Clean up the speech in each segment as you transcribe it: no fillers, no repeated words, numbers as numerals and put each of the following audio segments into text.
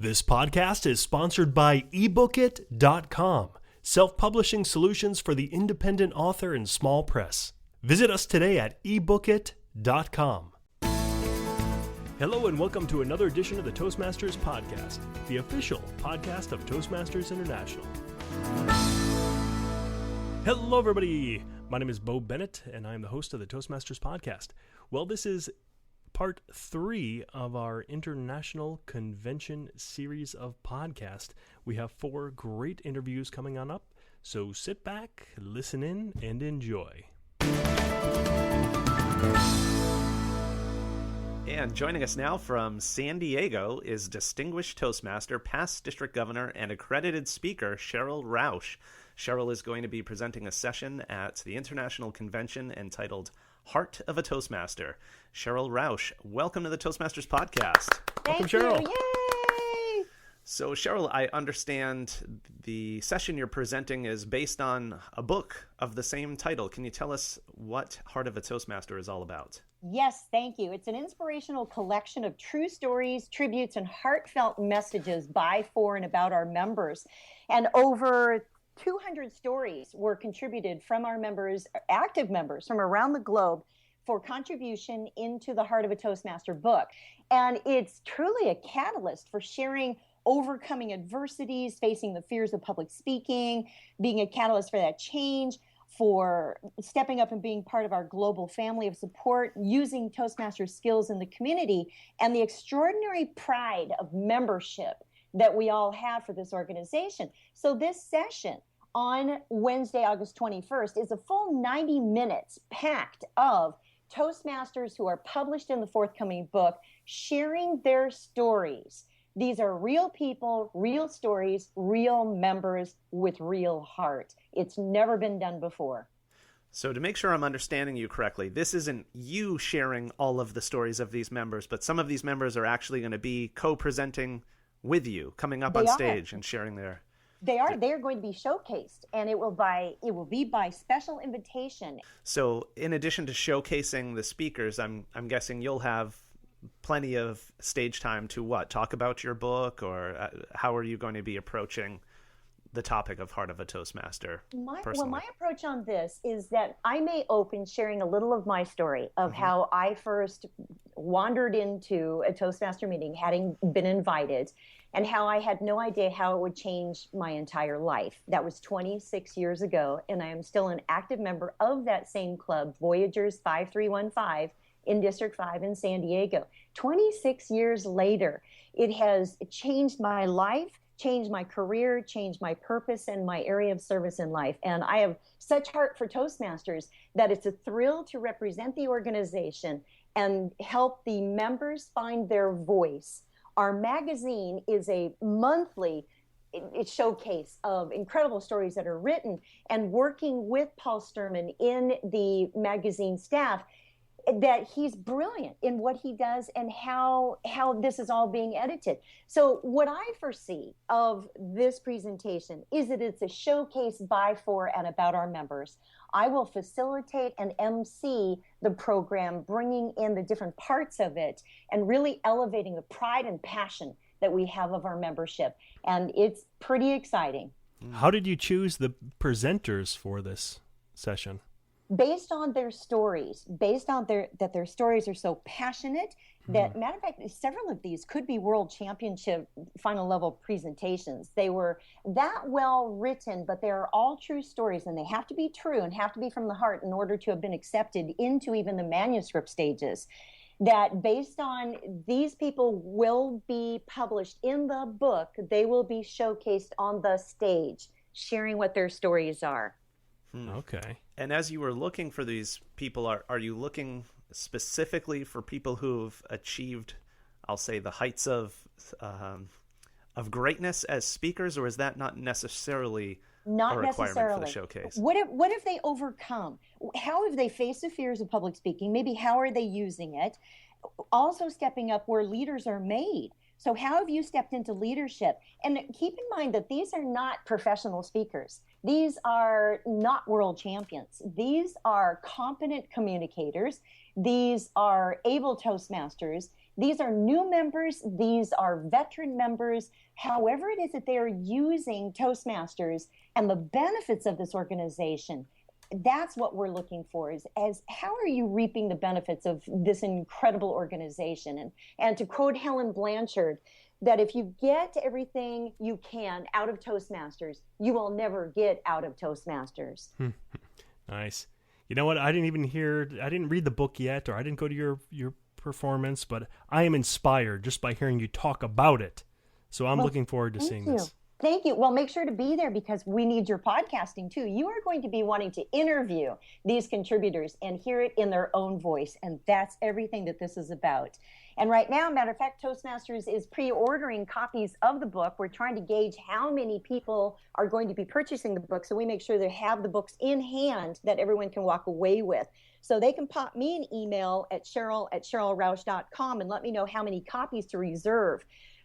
This podcast is sponsored by ebookit.com, self-publishing solutions for the independent author and small press. Visit us today at ebookit.com. Hello and welcome to another edition of the Toastmasters Podcast, the official podcast of Toastmasters International. Hello everybody, my name is Bo Bennett and I am the host of the Toastmasters Podcast. Well, this is part 3 of our International Convention series of podcasts. We have 4 great interviews coming on up, so sit back, listen in, and enjoy. And joining us now from San Diego is Distinguished Toastmaster, past District Governor, and accredited speaker Cheryl Rausch. Cheryl is going to be presenting a session at the International Convention entitled Heart of a Toastmaster. Cheryl Rausch, welcome to the Toastmasters Podcast. Welcome, Cheryl. Yay! So, Cheryl, I understand the session you're presenting is based on a book of the same title. Can you tell us what Heart of a Toastmaster is all about? Yes, thank you. It's an inspirational collection of true stories, tributes, and heartfelt messages by, for, and about our members. And over 200 stories were contributed from our members, active members from around the globe, for contribution into the Heart of a Toastmaster book. And it's truly a catalyst for sharing overcoming adversities, facing the fears of public speaking, being a catalyst for that change, for stepping up and being part of our global family of support, using Toastmaster skills in the community, and the extraordinary pride of membership that we all have for this organization. So this session on Wednesday, August 21st, is a full 90 minutes packed of Toastmasters who are published in the forthcoming book, sharing their stories. These are real people, real stories, real members with real heart. It's never been done before. So to make sure I'm understanding you correctly, this isn't you sharing all of the stories of these members, but some of these members are actually going to be co-presenting with you, coming up on stage and sharing their... They are going to be showcased, and it will be by special invitation. So in addition to showcasing the speakers, I'm guessing you'll have plenty of stage time to talk about your book, or how are you going to be approaching the topic of Heart of a Toastmaster personally? My approach on this is that I may open sharing a little of my story of how I first wandered into a Toastmaster meeting, having been invited, and how I had no idea how it would change my entire life. That was 26 years ago, and I am still an active member of that same club, Voyagers 5315, in District 5 in San Diego. 26 years later, it has changed my life, changed my career, changed my purpose and my area of service in life. And I have such heart for Toastmasters that it's a thrill to represent the organization and help the members find their voice. Our magazine is a monthly showcase of incredible stories that are written, and working with Paul Sturman in the magazine staff, that he's brilliant in what he does and how this is all being edited. So what I foresee of this presentation is that it's a showcase by, for, and about our members. I will facilitate and MC the program, bringing in the different parts of it and really elevating the pride and passion that we have of our membership. And it's pretty exciting. How did you choose the presenters for this session? Based on their stories, that their stories are so passionate that, matter of fact, several of these could be world championship final level presentations. They were that well written, but they are all true stories, and they have to be true and have to be from the heart in order to have been accepted into even the manuscript stages. That based on these people will be published in the book, they will be showcased on the stage, sharing what their stories are. Okay. And as you were looking for these people, are you looking specifically for people who've achieved, I'll say, the heights of greatness as speakers, or is that not necessarily a requirement for the showcase? What if they overcome? How have they faced the fears of public speaking? Maybe how are they using it? Also stepping up where leaders are made. So how have you stepped into leadership? And keep in mind that these are not professional speakers. These are not world champions. These are competent communicators. These are able Toastmasters. These are new members. These are veteran members. However it is that they are using Toastmasters and the benefits of this organization, that's what we're looking for, is as how are you reaping the benefits of this incredible organization? And to quote Helen Blanchard, that if you get everything you can out of Toastmasters, you will never get out of Toastmasters. Nice. You know what? I didn't read the book yet, or I didn't go to your performance, but I am inspired just by hearing you talk about it. So I'm looking forward to seeing this. Thank you. Well, make sure to be there because we need your podcasting too. You are going to be wanting to interview these contributors and hear it in their own voice. And that's everything that this is about. And right now, matter of fact, Toastmasters is pre-ordering copies of the book. We're trying to gauge how many people are going to be purchasing the book, so we make sure they have the books in hand that everyone can walk away with. So they can pop me an email at Cheryl@CherylRoush.com and let me know how many copies to reserve.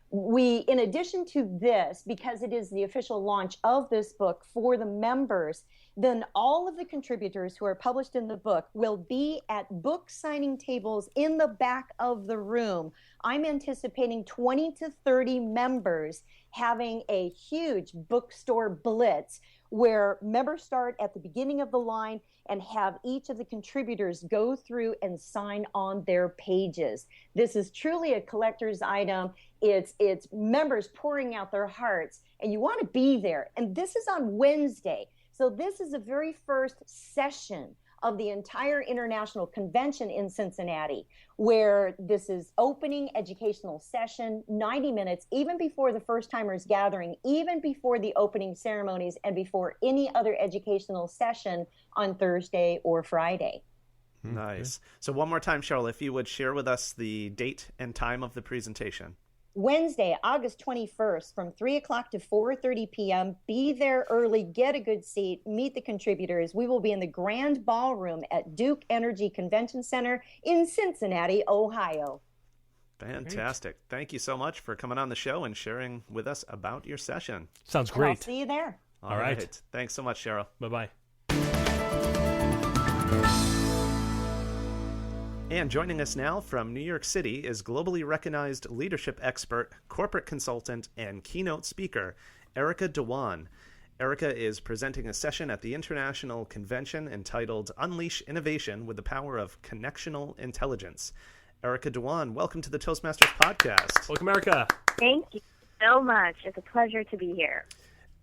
We, in addition to this, because it is the official launch of this book for the members, then all of the contributors who are published in the book will be at book signing tables in the back of the room. I'm anticipating 20 to 30 members having a huge bookstore blitz where members start at the beginning of the line and have each of the contributors go through and sign on their pages. This is truly a collector's item. It's members pouring out their hearts, and you want to be there. And this is on Wednesday. So this is the very first session of the entire international convention in Cincinnati, where this is opening educational session, 90 minutes, even before the first timers gathering, even before the opening ceremonies, and before any other educational session on Thursday or Friday. Nice. So one more time, Cheryl, if you would share with us the date and time of the presentation. Wednesday, August 21st, from 3 o'clock to 4:30 p.m. Be there early, get a good seat, meet the contributors. We will be in the Grand Ballroom at Duke Energy Convention Center in Cincinnati, Ohio. Fantastic. Great. Thank you so much for coming on the show and sharing with us about your session. Sounds great. I'll see you there. All right. Thanks so much, Cheryl. Bye-bye. And joining us now from New York City is globally recognized leadership expert, corporate consultant, and keynote speaker, Erica Dewan. Erica is presenting a session at the International Convention entitled Unleash Innovation with the Power of Connectional Intelligence. Erica Dewan, welcome to the Toastmasters Podcast. Welcome, Erica. Thank you so much. It's a pleasure to be here.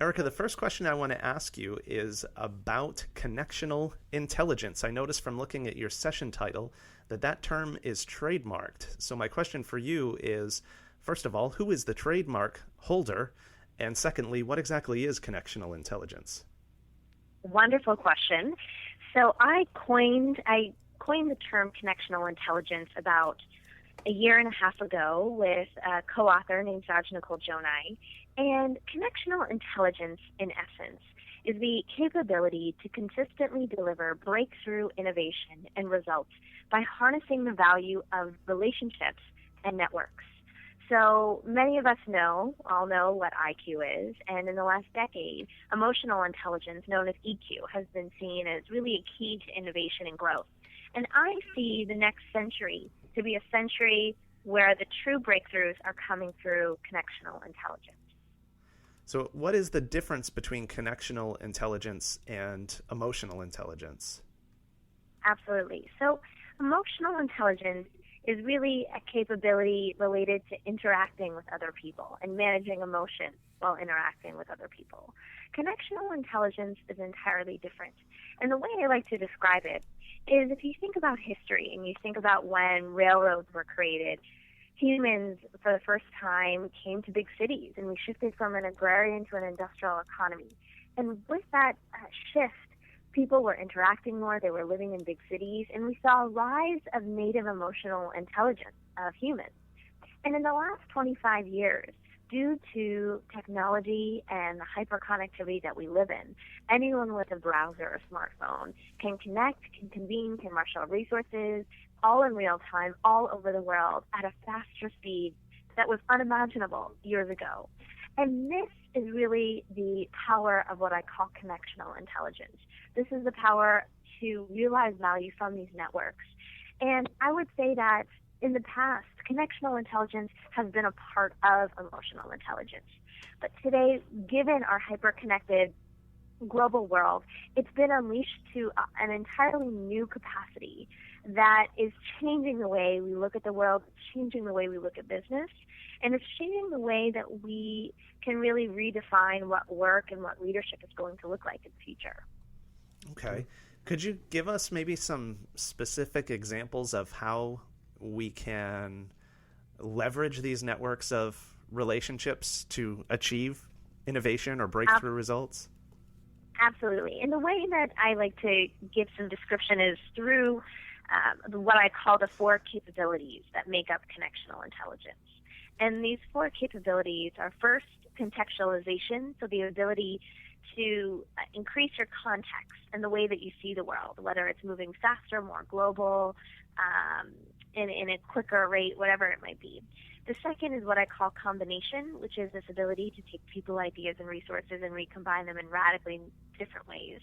Erica, the first question I want to ask you is about connectional intelligence. I noticed from looking at your session title that term is trademarked. So my question for you is, first of all, who is the trademark holder? And secondly, what exactly is connectional intelligence? Wonderful question. So I coined the term connectional intelligence about a year and a half ago with a co-author named Saj Nicole Jonai. And connectional intelligence, in essence, is the capability to consistently deliver breakthrough innovation and results by harnessing the value of relationships and networks. So many of us all know what IQ is, and in the last decade, emotional intelligence, known as EQ, has been seen as really a key to innovation and growth. And I see the next century to be a century where the true breakthroughs are coming through connectional intelligence. So what is the difference between connectional intelligence and emotional intelligence? Absolutely. So emotional intelligence is really a capability related to interacting with other people and managing emotion while interacting with other people. Connectional intelligence is entirely different. And the way I like to describe it is if you think about history and you think about when railroads were created, humans, for the first time, came to big cities, and we shifted from an agrarian to an industrial economy. And with that shift, people were interacting more, they were living in big cities, and we saw a rise of native emotional intelligence of humans. And in the last 25 years, due to technology and the hyperconnectivity that we live in, anyone with a browser or smartphone can connect, can convene, can marshal resources, all in real time, all over the world at a faster speed that was unimaginable years ago. And this is really the power of what I call connectional intelligence. This is the power to realize value from these networks. And I would say that in the past, connectional intelligence has been a part of emotional intelligence. But today, given our hyper-connected global world, it's been unleashed to an entirely new capacity that is changing the way we look at the world, changing the way we look at business, and it's changing the way that we can really redefine what work and what leadership is going to look like in the future. Okay. Could you give us maybe some specific examples of how we can leverage these networks of relationships to achieve innovation or breakthrough results? Absolutely. And the way that I like to give some description is through what I call the 4 capabilities that make up connectional intelligence. And these 4 capabilities are first, contextualization, so the ability to increase your context and the way that you see the world, whether it's moving faster, more global, in a quicker rate, whatever it might be. The second is what I call combination, which is this ability to take people, ideas, and resources and recombine them in radically different ways.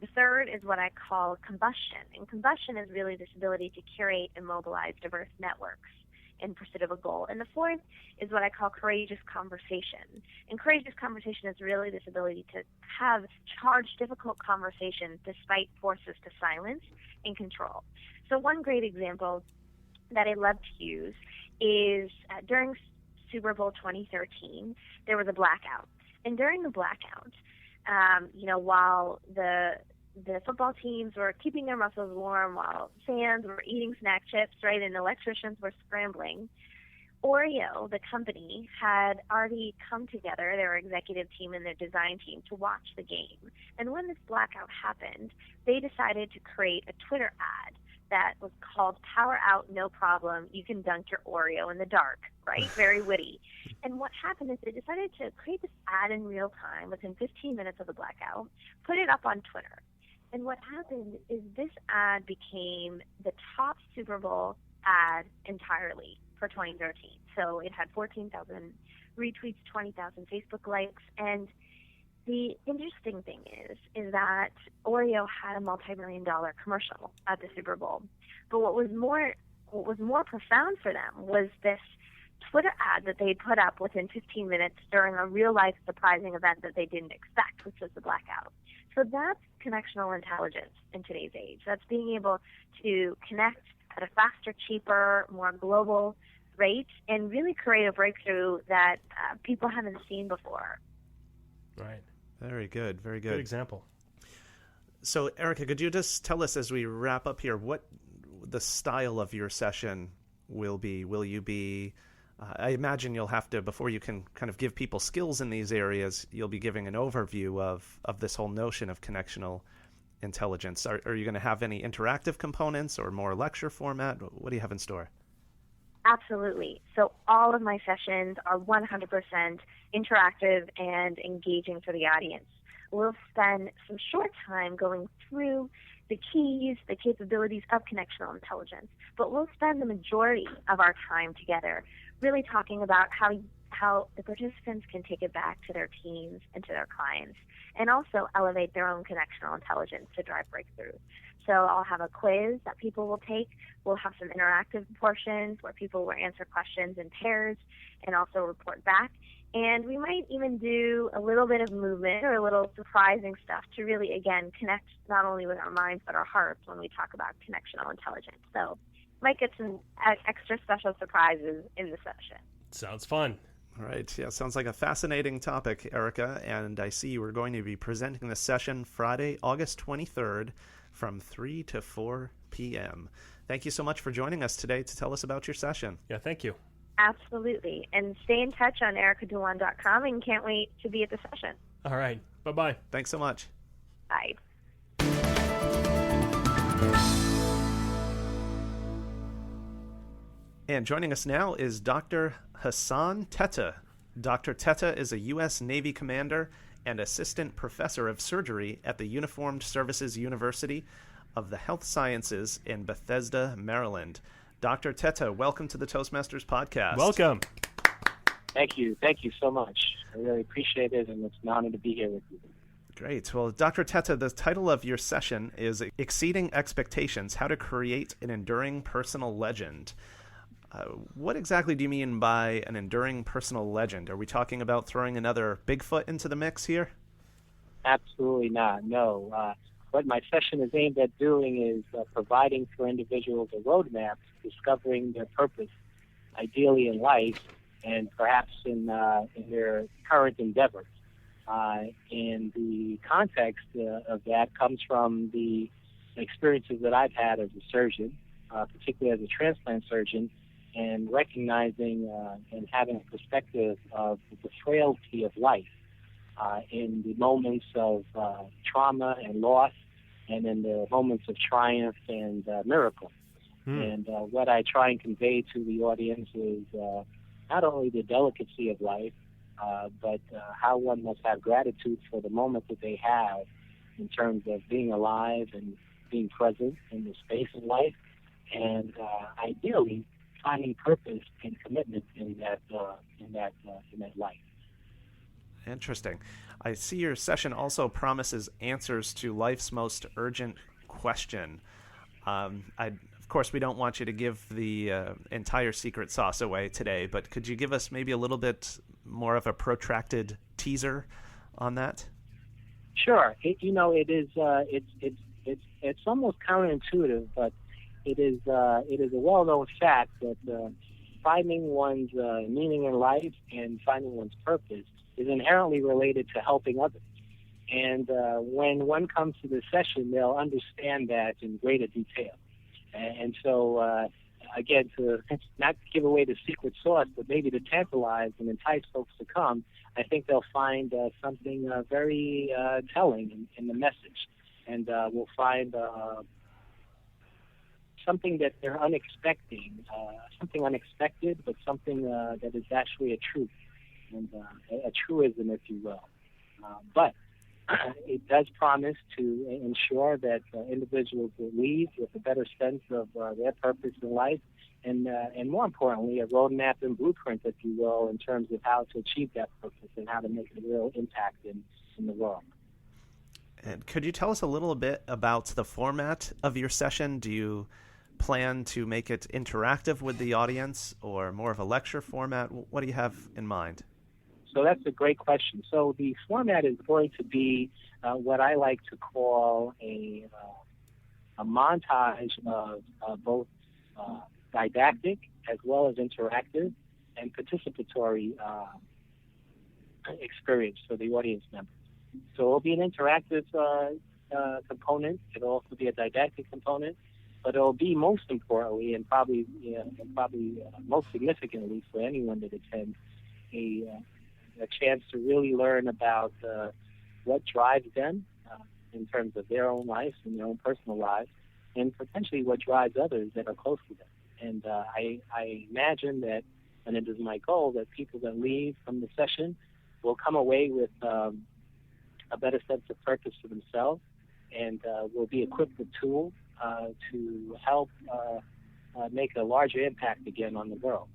The third is what I call combustion. And combustion is really this ability to curate and mobilize diverse networks in pursuit of a goal. And the fourth is what I call courageous conversation. And courageous conversation is really this ability to have charged, difficult conversations despite forces to silence and control. So one great example that I love to use is during Super Bowl 2013, there was a blackout. And during the blackout, while the football teams were keeping their muscles warm, while fans were eating snack chips, right, and electricians were scrambling, Oreo, the company, had already come together, their executive team and their design team, to watch the game. And when this blackout happened, they decided to create a Twitter ad that was called "Power Out, No Problem. You Can Dunk Your Oreo in the Dark," right? Very witty. And what happened is they decided to create this ad in real time within 15 minutes of the blackout, put it up on Twitter. And what happened is this ad became the top Super Bowl ad entirely for 2013. So it had 14,000 retweets, 20,000 Facebook likes, and the interesting thing is that Oreo had a multi-million-dollar commercial at the Super Bowl. But what was more profound for them was this Twitter ad that they put up within 15 minutes during a real-life surprising event that they didn't expect, which was the blackout. So that's connectional intelligence in today's age. That's being able to connect at a faster, cheaper, more global rate and really create a breakthrough that people haven't seen before. Right. Very good. Very good. Good example. So, Erica, could you just tell us as we wrap up here what the style of your session will be? Will you be, I imagine you'll have to, before you can kind of give people skills in these areas, you'll be giving an overview of this whole notion of connectional intelligence. Are you going to have any interactive components or more lecture format? What do you have in store? Absolutely. So all of my sessions are 100% interactive and engaging for the audience. We'll spend some short time going through the keys, the capabilities of connectional intelligence, but we'll spend the majority of our time together really talking about how the participants can take it back to their teams and to their clients, and also elevate their own connectional intelligence to drive breakthrough. So I'll have a quiz that people will take. We'll have some interactive portions where people will answer questions in pairs and also report back. And we might even do a little bit of movement or a little surprising stuff to really, again, connect not only with our minds but our hearts when we talk about connectional intelligence. So might get some extra special surprises in the session. Sounds fun. All right. Yeah, sounds like a fascinating topic, Erica. And I see you are going to be presenting this session Friday, August 23rd from 3 to 4 p.m. Thank you so much for joining us today to tell us about your session. Yeah, thank you. Absolutely. And stay in touch on ericadewan.com, and can't wait to be at the session. All right. Bye-bye. Thanks so much. Bye. And joining us now is Dr. Hassan Teta. Dr. Teta is a U.S. Navy commander and assistant professor of surgery at the Uniformed Services University of the Health Sciences in Bethesda, Maryland. Dr. Teta, welcome to the Toastmasters Podcast. Welcome. Thank you. Thank you so much. I really appreciate it, and it's an honor to be here with you. Great. Well, Dr. Teta, the title of your session is Exceeding Expectations, How to Create an Enduring Personal Legend. What exactly do you mean by an enduring personal legend? Are we talking about throwing another Bigfoot into the mix here? Absolutely not. No. What my session is aimed at doing is providing for individuals a roadmap to discovering their purpose, ideally in life, and perhaps in their current endeavors. And the context of that comes from the experiences that I've had as a surgeon, particularly as a transplant surgeon, and recognizing and having a perspective of the frailty of life in the moments of trauma and loss, and in the moments of triumph and miracle. And what I try and convey to the audience is not only the delicacy of life, but how one must have gratitude for the moment that they have in terms of being alive and being present in the space of life, and ideally finding purpose and commitment in that life. Interesting. I see your session also promises answers to life's most urgent question. Of course, we don't want you to give the entire secret sauce away today, but could you give us maybe a little bit more of a protracted teaser on that? Sure. It's almost counterintuitive, but it is a well-known fact that finding one's meaning in life and finding one's purpose is inherently related to helping others. And when one comes to this session, they'll understand that in greater detail. And so, again, to not give away the secret sauce, but maybe to tantalize and entice folks to come, I think they'll find something very telling in the message. And we'll find something that they're unexpecting, something unexpected, but something that is actually a truth, and a truism, if you will. But it does promise to ensure that individuals will leave with a better sense of their purpose in life, and more importantly, a roadmap and blueprint, if you will, in terms of how to achieve that purpose and how to make a real impact in the world. And could you tell us a little bit about the format of your session? Do you plan to make it interactive with the audience or more of a lecture format? What do you have in mind? So that's a great question. So the format is going to be what I like to call a montage of both didactic as well as interactive and participatory experience for the audience members. So it will be an interactive component. It will also be a didactic component, but it will be most importantly and probably most significantly for anyone that attends a chance to really learn about what drives them in terms of their own lives and their own personal lives, and potentially what drives others that are close to them. And I imagine that, and it is my goal, that people that leave from the session will come away with a better sense of purpose for themselves, and will be equipped with tools to help make a larger impact again on the world.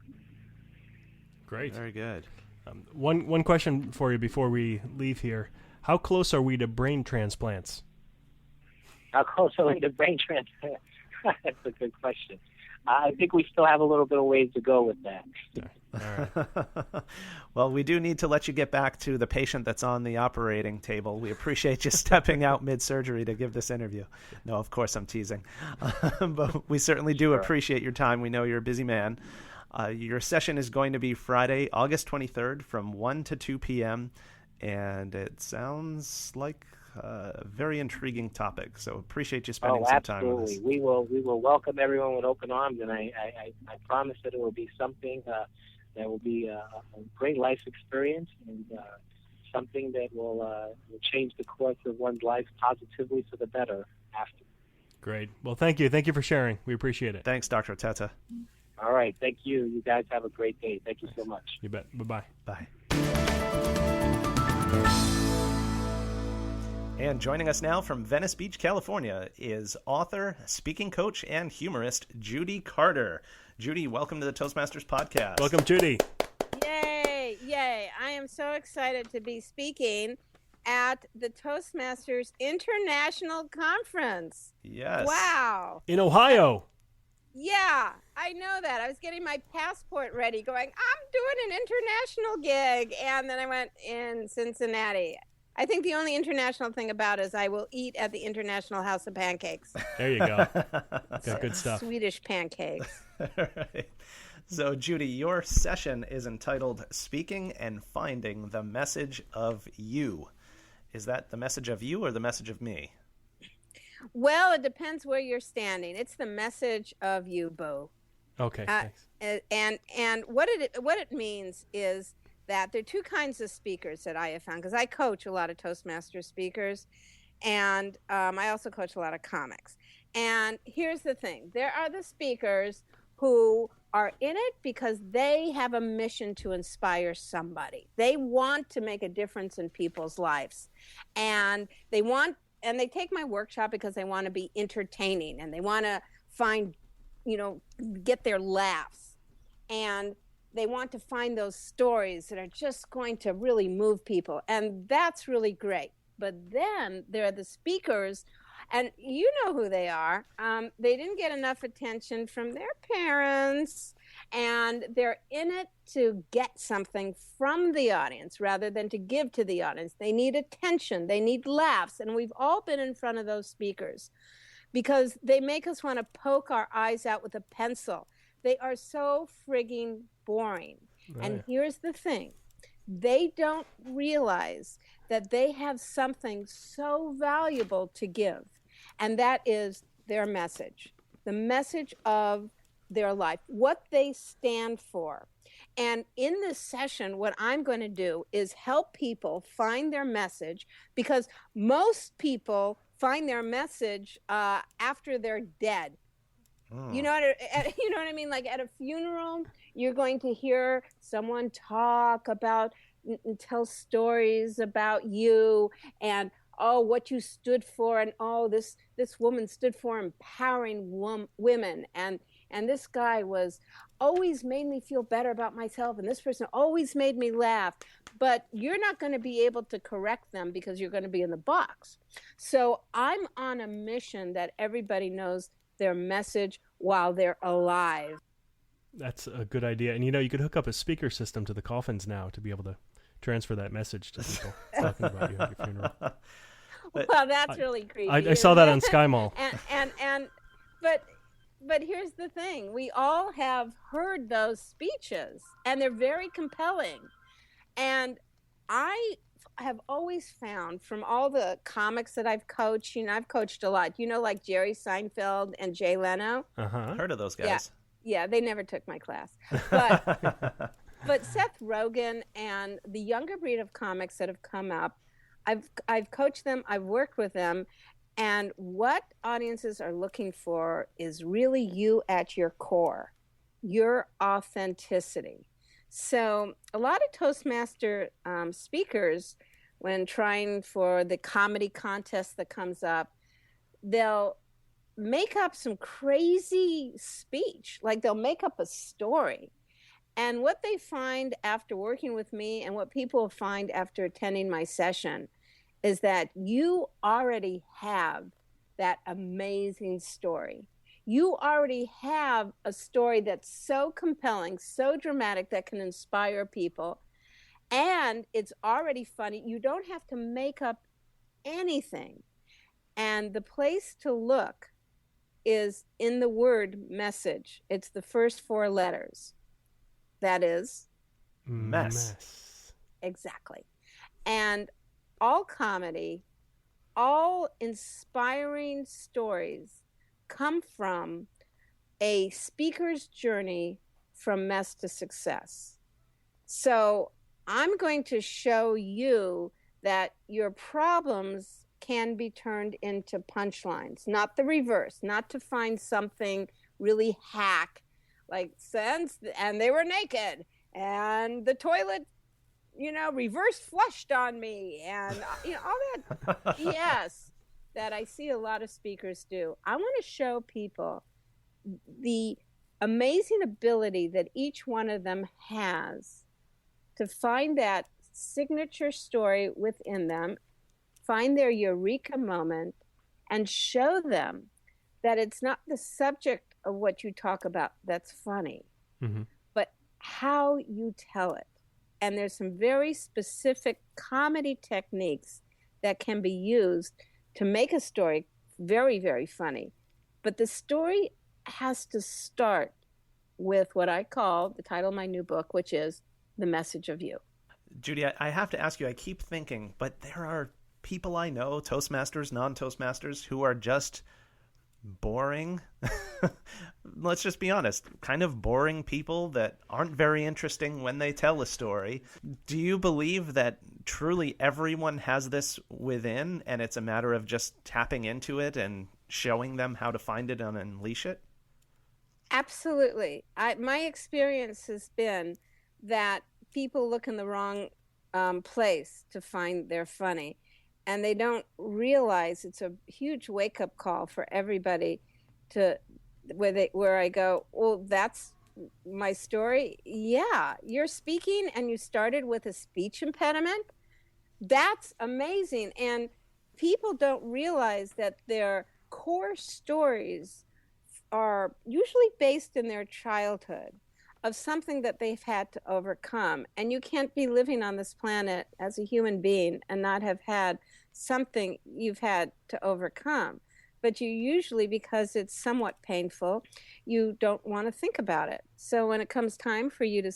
Great. Very good. One question for you before we leave here. How close are we to brain transplants? How close are we to brain transplants? That's a good question. I think we still have a little bit of ways to go with that. All right. Well, we do need to let you get back to the patient that's on the operating table. We appreciate you stepping out mid-surgery to give this interview. No, of course I'm teasing. But we certainly do appreciate your time. We know you're a busy man. Your session is going to be Friday, August 23rd from 1 to 2 p.m., and it sounds like a very intriguing topic. So appreciate you spending some time with us. We will welcome everyone with open arms, and I promise that it will be something that will be a great life experience, and something that will change the course of one's life positively for the better after. Great. Well, thank you. Thank you for sharing. We appreciate it. Thanks, Dr. Teta. All right. Thank you. You guys have a great day. Thank you so much. You bet. Bye-bye. Bye. And joining us now from Venice Beach, California, is author, speaking coach, and humorist Judy Carter. Judy, welcome to the Toastmasters Podcast. Welcome, Judy. Yay, yay. I am so excited to be speaking at the Toastmasters International Conference. Yes. Wow. In Ohio. Yeah, I know that. I was getting my passport ready, going, I'm doing an international gig. And then I went in Cincinnati. I think the only international thing about it is I will eat at the International House of Pancakes. There you go. Got good stuff. Swedish pancakes. Right. So, Judy, your session is entitled Speaking and Finding the Message of You. Is that the message of you or the message of me? Well, it depends where you're standing. It's the message of you, Bo. Okay, thanks. And what it means is that there are two kinds of speakers that I have found, because I coach a lot of Toastmasters speakers, and I also coach a lot of comics. And here's the thing. There are the speakers who are in it because they have a mission to inspire somebody. They want to make a difference in people's lives. And they take my workshop because they want to be entertaining and they want to find, get their laughs. And they want to find those stories that are just going to really move people. And that's really great. But then there are the speakers, and you know who they are. They didn't get enough attention from their parents, and they're in it to get something from the audience rather than to give to the audience. They need attention. They need laughs. And we've all been in front of those speakers because they make us want to poke our eyes out with a pencil. They are so frigging boring. Right. And here's the thing. They don't realize that they have something so valuable to give, and that is their message, the message of their life, what they stand for. And in this session, what I'm going to do is help people find their message, because most people find their message after they're dead. You know what I mean? Like at a funeral, you're going to hear someone talk about and tell stories about you and what you stood for, and this woman stood for empowering women, and this guy was always made me feel better about myself, and this person always made me laugh. But you're not going to be able to correct them because you're going to be in the box. So I'm on a mission that everybody knows their message while they're alive. That's a good idea. And you could hook up a speaker system to the coffins now to be able to transfer that message to people talking about you at your funeral. Well, that's really creepy. I saw that on Sky Mall. But here's the thing. We all have heard those speeches, and they're very compelling. And I have always found from all the comics that I've coached, I've coached a lot, like Jerry Seinfeld and Jay Leno. Uh-huh. Heard of those guys. Yeah, they never took my class. But Seth Rogen and the younger breed of comics that have come up, I've coached them, I've worked with them, and what audiences are looking for is really you at your core, your authenticity. So a lot of Toastmaster speakers, when trying for the comedy contest that comes up, they'll make up some crazy speech, like they'll make up a story. And what they find after working with me, and what people find after attending my session, is that you already have that amazing story. You already have a story that's so compelling, so dramatic, that can inspire people. And it's already funny. You don't have to make up anything. And the place to look is in the word message. It's the first 4 letters. That is mess. Exactly. And all comedy, all inspiring stories come from a speaker's journey from mess to success. So I'm going to show you that your problems can be turned into punchlines, not the reverse, not to find something really hack, like and they were naked and the toilet, reverse flushed on me, and all that BS that I see a lot of speakers do. I want to show people the amazing ability that each one of them has to find that signature story within them, find their eureka moment, and show them that it's not the subject of what you talk about that's funny, Mm-hmm. but how you tell it. And there's some very specific comedy techniques that can be used to make a story very, very funny. But the story has to start with what I call the title of my new book, which is The Message of You. Judy, I have to ask you, I keep thinking, but there are people I know, Toastmasters, non-Toastmasters, who are just boring. Let's just be honest, kind of boring people that aren't very interesting when they tell a story. Do you believe that truly everyone has this within, and it's a matter of just tapping into it and showing them how to find it and unleash it? Absolutely. My experience has been that people look in the wrong place to find their funny, and they don't realize it's a huge wake-up call for everybody to where I go, well, that's my story. Yeah, you're speaking and you started with a speech impediment. That's amazing. And people don't realize that their core stories are usually based in their childhood of something that they've had to overcome. And you can't be living on this planet as a human being and not have had something you've had to overcome. But you usually, because it's somewhat painful, you don't want to think about it. So when it comes time for you to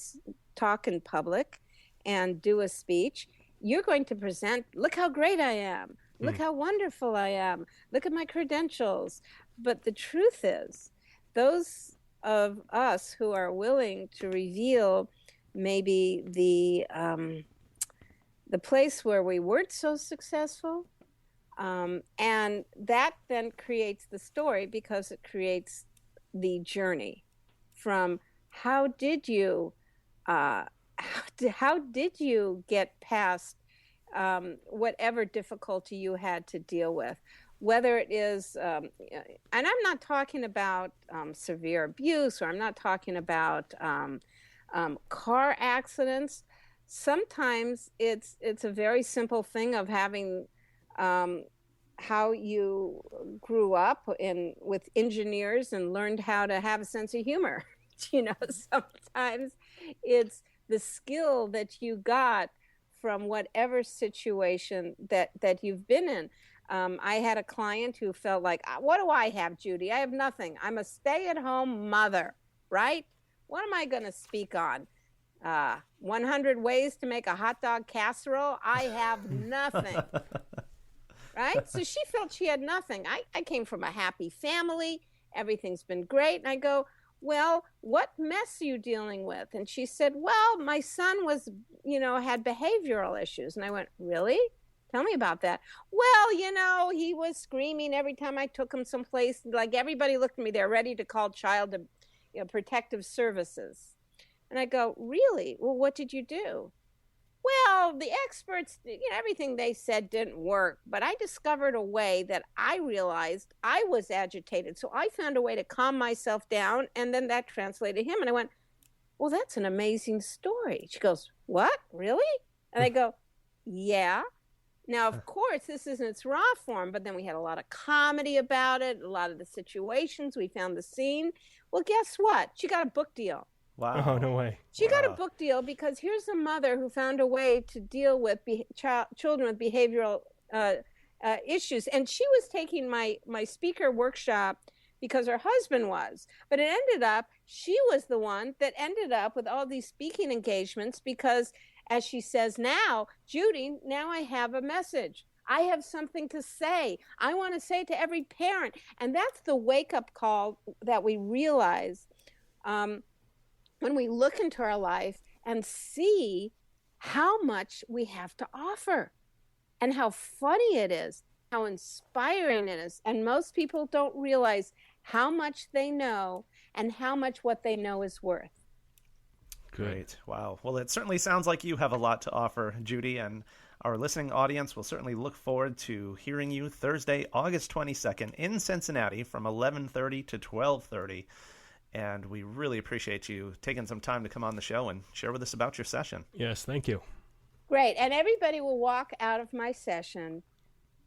talk in public and do a speech, you're going to present, look how great I am. Look how wonderful I am. Look at my credentials. But the truth is, those of us who are willing to reveal maybe the place where we weren't so successful, and that then creates the story, because it creates the journey from how did you get past whatever difficulty you had to deal with, whether it is, and I'm not talking about severe abuse, or I'm not talking about car accidents. Sometimes it's a very simple thing of having how you grew up with engineers and learned how to have a sense of humor. Sometimes it's the skill that you got from whatever situation that you've been in. I had a client who felt like, what do I have, Judy? I have nothing. I'm a stay-at-home mother, right? What am I going to speak on? 100 ways to make a hot dog casserole? I have nothing. Right? So she felt she had nothing. I came from a happy family. Everything's been great. And I go, well, what mess are you dealing with? And she said, well, my son was, had behavioral issues. And I went, really? Tell me about that. Well, he was screaming every time I took him someplace. Like, everybody looked at me, they're ready to call child protective services. And I go, really? Well, what did you do? Well, the experts, everything they said didn't work, but I discovered a way that I realized I was agitated. So I found a way to calm myself down, and then that translated him. And I went, well, that's an amazing story. She goes, what? Really? And I go, yeah. Now, of course, this isn't its raw form, but then we had a lot of comedy about it, a lot of the situations. We found the scene. Well, guess what? She got a book deal. Wow. Oh, no way. She got a book deal because here's a mother who found a way to deal with children with behavioral issues. And she was taking my speaker workshop because her husband was. But it ended up, she was the one that ended up with all these speaking engagements because, as she says now, Judy, now I have a message. I have something to say. I want to say it to every parent. And that's the wake-up call that we realize when we look into our life and see how much we have to offer and how funny it is, how inspiring it is. And most people don't realize how much they know and how much what they know is worth. Great. Wow. Well, it certainly sounds like you have a lot to offer, Judy, and our listening audience will certainly look forward to hearing you Thursday, August 22nd in Cincinnati from 11:30 to 12:30. And we really appreciate you taking some time to come on the show and share with us about your session. Yes, thank you. Great. And everybody will walk out of my session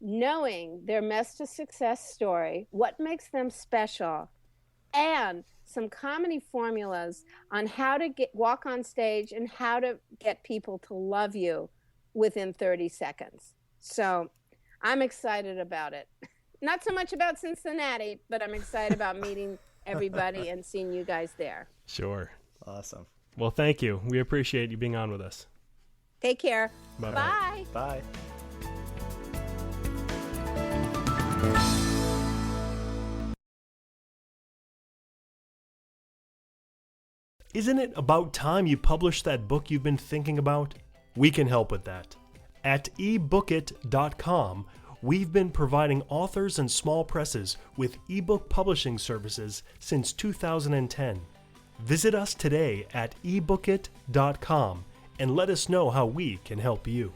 knowing their mess to success story, what makes them special, and some comedy formulas on how to walk on stage and how to get people to love you within 30 seconds. So I'm excited about it. Not so much about Cincinnati, but I'm excited about meeting everybody and seeing you guys there. Sure. Awesome. Well, thank you. We appreciate you being on with us. Take care. Bye-bye. Bye. Bye. Isn't it about time you published that book you've been thinking about? We can help with that. At ebookit.com, we've been providing authors and small presses with ebook publishing services since 2010. Visit us today at ebookit.com and let us know how we can help you.